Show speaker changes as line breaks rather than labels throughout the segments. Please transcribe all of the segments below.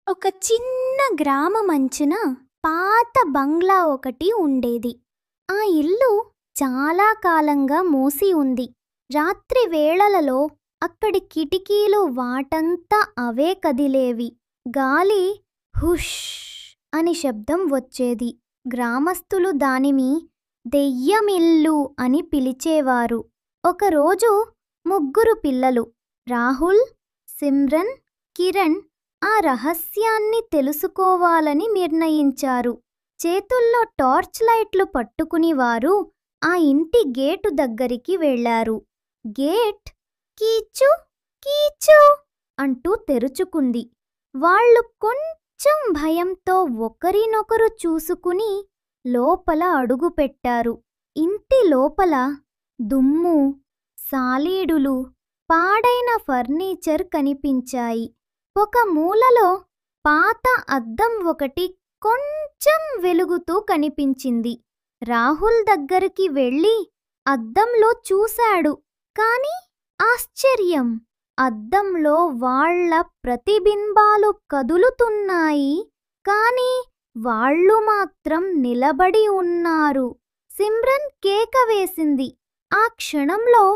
ఒక చిన్న గ్రామమంచున పాత బంగ్లా ఒకటి ఉండేది. ఆ ఇల్లు చాలా కాలంగా మూసి ఉంది. రాత్రి వేళలలో అక్కడి కిటికీలు వాటంతా అవే కదిలేవి. గాలి హుష్ అని శబ్దం వచ్చేది. గ్రామస్తులు దానిని దెయ్యమిల్లు అని పిలిచేవారు. ఒకరోజు ముగ్గురు పిల్లలు రాహుల్, సిమ్రన్, కిరణ్ ఆ రహస్యాన్ని తెలుసుకోవాలని నిర్ణయించారు. చేతుల్లో టార్చ్ లైట్లు పట్టుకుని వారు ఆ ఇంటి గేటు దగ్గరికి వెళ్లారు. గేట్ కీచు కీచు అంటూ తెరుచుకుంది. వాళ్ళు కొంచెం భయంతో ఒకరినొకరు చూసుకుని లోపల అడుగుపెట్టారు. ఇంటి లోపల దుమ్ము, సాలీడులు, పాడైన ఫర్నిచర్ కనిపించాయి. ఒక మూలలో పాత అద్దం ఒకటి కొంచెం వెలుగుతూ కనిపించింది. రాహుల్ దగ్గరికి వెళ్ళి అద్దంలో చూశాడు. కాని ఆశ్చర్యం! అద్దంలో వాళ్ళ ప్రతిబింబాలు కదులుతున్నాయి, కాని వాళ్ళు మాత్రం నిలబడి ఉన్నారు. సిమ్రన్ కేక వేసింది. ఆ క్షణంలో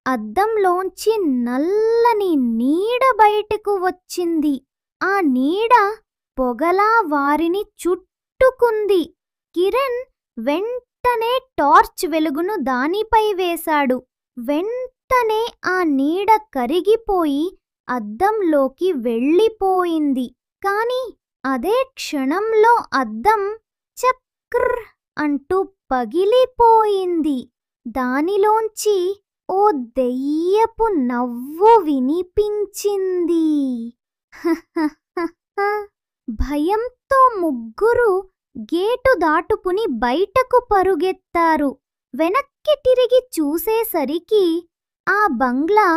అద్దంలోంచి నల్లని నీడ బయటకు వచ్చింది. ఆ నీడ పొగలా వారిని చుట్టుకుంది. కిరణ్ వెంటనే టార్చ్ వెలుగును దానిపై వేశాడు. వెంటనే ఆ నీడ కరిగిపోయి అద్దంలోకి వెళ్ళిపోయింది. కాని అదే క్షణంలో అద్దం చక్ర్ అంటూ పగిలిపోయింది. దానిలోంచి ఓ దెయ్యపు నవ్వు వినిపించింది. భయంతో ముగ్గురు గేటు దాటుకుని బయటకు పరుగెత్తారు. వెనక్కి తిరిగి చూసేసరికి ఆ బంగ్లా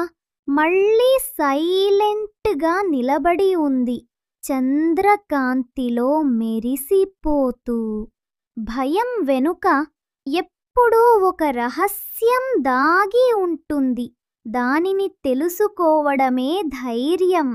మళ్ళీ సైలెంట్గా నిలబడి ఉంది, చంద్రకాంతిలో మెరిసిపోతూ. భయం వెనుక ఎప్పుడూ ఒక రహస్యం దాగి ఉంటుంది. దానిని తెలుసుకోవడమే ధైర్యం.